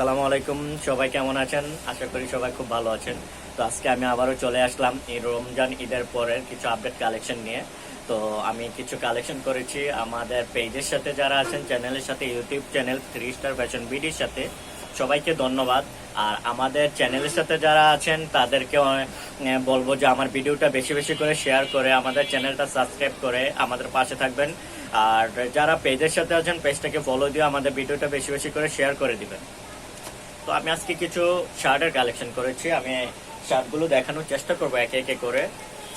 আসসালামু আলাইকুম। সবাই কেমন আছেন? আশা করি সবাই খুব ভালো আছেন। তো আজকে আমি আবারও চলে আসলাম এই রমজান ঈদের পরের কিছু আপডেট কালেকশন নিয়ে। তো আমি কিছু কালেকশন করেছি আমাদের পেজের সাথে যারা আছেন, চ্যানেলের সাথে, ইউটিউব চ্যানেল 3 স্টার ফ্যাশন বিডির সাথে সবাইকে ধন্যবাদ। আর আমাদের চ্যানেলের সাথে যারা আছেন তাদেরকে বলবো যে আমার ভিডিওটা বেশি বেশি করে শেয়ার করে আমাদের চ্যানেলটা সাবস্ক্রাইব করে আমাদের পাশে থাকবেন। আর যারা পেজের সাথে আছেন পেজটাকে ফলো দিয়ে আমাদের ভিডিওটা বেশি বেশি করে শেয়ার করে দিবেন। তো আমি আজকে কিছু শার্টের কালেকশন করেছি। আমি শার্টগুলো দেখানোর চেষ্টা করবো একে একে করে।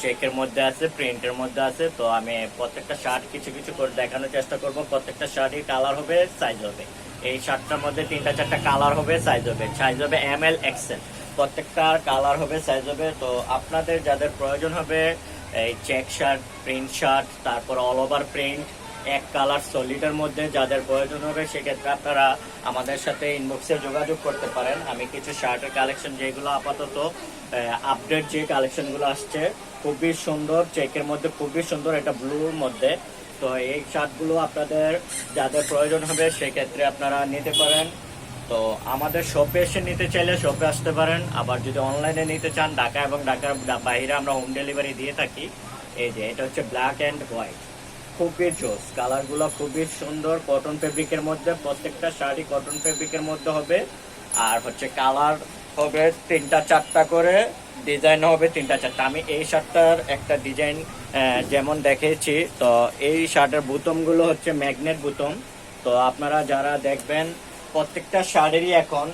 চেকের মধ্যে আছে, প্রিন্টের মধ্যে আছে। তো আমি প্রত্যেকটা শার্ট কিছু কিছু করে দেখানোর চেষ্টা করব। প্রত্যেকটা শার্টই কালার হবে, সাইজ হবে। এই শার্টটার মধ্যে 3-4টা কালার হবে, সাইজ হবে। সাইজ হবে ML XL, প্রত্যেকটার কালার হবে, সাইজ হবে। তো আপনাদের যাদের প্রয়োজন হবে এই চেক শার্ট, প্রিন্ট শার্ট, তারপর অল ওভার প্রিন্ট, এক কালার সলিডের মধ্যে যাদের প্রয়োজন হবে সেক্ষেত্রে আপনারা আমাদের সাথে ইনবক্সে যোগাযোগ করতে পারেন। আমি কিছু শার্টের কালেকশন যেগুলো আপাতত আপডেট যে কালেকশনগুলো আসছে খুবই সুন্দর, চেকের মধ্যে খুবই সুন্দর, এটা ব্লুর মধ্যে। তো এই শার্টগুলো আপনাদের যাদের প্রয়োজন হবে সেক্ষেত্রে আপনারা নিতে পারেন। তো আমাদের শপে এসে নিতে চাইলে শপে আসতে পারেন। আবার যদি অনলাইনে নিতে চান, ঢাকা এবং ঢাকার বাইরে আমরা হোম ডেলিভারি দিয়ে থাকি। এই যে এটা হচ্ছে ব্ল্যাক অ্যান্ড হোয়াইট, খুবই জোস, কালারগুলো খুবই সুন্দর, কটন ফেব্রিকের মধ্যে। প্রত্যেকটা শাড়ি কটন ফেব্রিকের মধ্যে হবে। আর হচ্ছে কালার হবে 3-4টা করে, ডিজাইন হবে 3-4টা। আমি এই শার্টটার একটা ডিজাইন যেমন দেখেছি। তো এই শার্টের বুতমগুলো হচ্ছে ম্যাগনেট বুতম। তো আপনারা যারা দেখবেন প্রত্যেকটা শাড়িরই এখন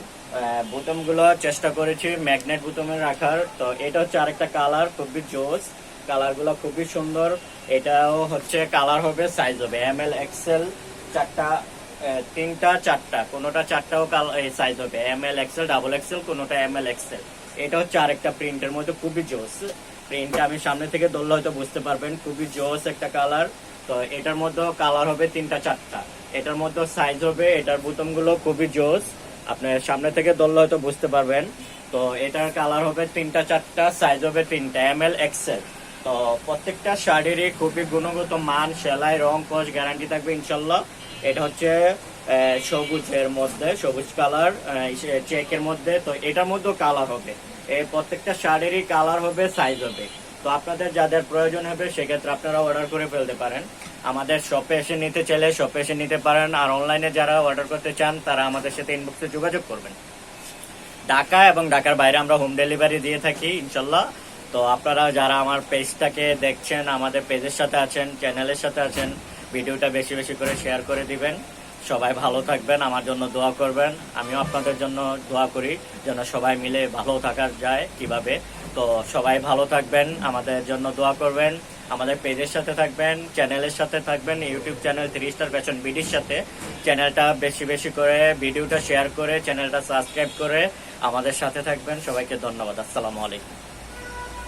বুতমগুলো চেষ্টা করেছি ম্যাগনেট বুতমে রাখার। তো এটা হচ্ছে আরেকটা কালার, খুবই জোস, কালারগুলো খুবই সুন্দর। এটাও হচ্ছে কালার হবে, সাইজ হবে ML XL, 3-4টা, কোনোটা 4টাও সাইজ হবে ML XL, ডাবল XL, কোনোটা ML XL। এটা হচ্ছে আরেকটা প্রিন্টের মধ্যে খুবই জোস। প্রিন্টটা আমি সামনে থেকে ধরলে হয়তো বুঝতে পারবেন, খুবই জোস একটা কালার। তো এটার মধ্যেও কালার হবে 3-4টা, এটার মধ্যে সাইজ হবে। এটার বুতমগুলো খুবই জোস, আপনার সামনে থেকে ধরলে হয়তো বুঝতে পারবেন। তো এটার কালার হবে 3-4টা, সাইজ হবে 3টা, ML XL। তো প্রত্যেকটা শাড়িরই খুবই গুণগত মান, সেলাই, রং, কস গ্যারান্টি থাকবে ইনশাল্লাহ। এটা হচ্ছে সবুজের মধ্যে, সবুজ কালার, চেকের মধ্যে। তো এটার মধ্যেও কালার হবে। এই প্রত্যেকটা শাড়িরই কালার হবে, সাইজ হবে। তো আপনাদের যাদের প্রয়োজন হবে সেক্ষেত্রে আপনারা অর্ডার করে ফেলতে পারেন। আমাদের শপে এসে নিতে চাইলে শপে এসে নিতে পারেন। আর অনলাইনে যারা অর্ডার করতে চান তারা আমাদের সাথে ইনবক্সে যোগাযোগ করবেন। ঢাকা এবং ঢাকার বাইরে আমরা হোম ডেলিভারি দিয়ে থাকি ইনশাল্লাহ। তো আপনারা যারা আমার পেজটাকে দেখছেন, আমাদের পেজের সাথে আছেন, চ্যানেলের সাথে আছেন, ভিডিওটা বেশি বেশি করে শেয়ার করে দিবেন। সবাই ভালো থাকবেন, আমার জন্য দোয়া করবেন। আমিও আপনাদের জন্য দোয়া করি যেন সবাই মিলে ভালো থাকা যায় কিভাবে। তো সবাই ভালো থাকবেন, আমাদের জন্য দোয়া করবেন, আমাদের পেজের সাথে থাকবেন, চ্যানেলের সাথে থাকবেন, ইউটিউব চ্যানেল 3 স্টার ফ্যাশন বিডির সাথে। চ্যানেলটা বেশি বেশি করে ভিডিওটা শেয়ার করে চ্যানেলটা সাবস্ক্রাইব করে আমাদের সাথে থাকবেন। সবাইকে ধন্যবাদ। আসসালামু আলাইকুম।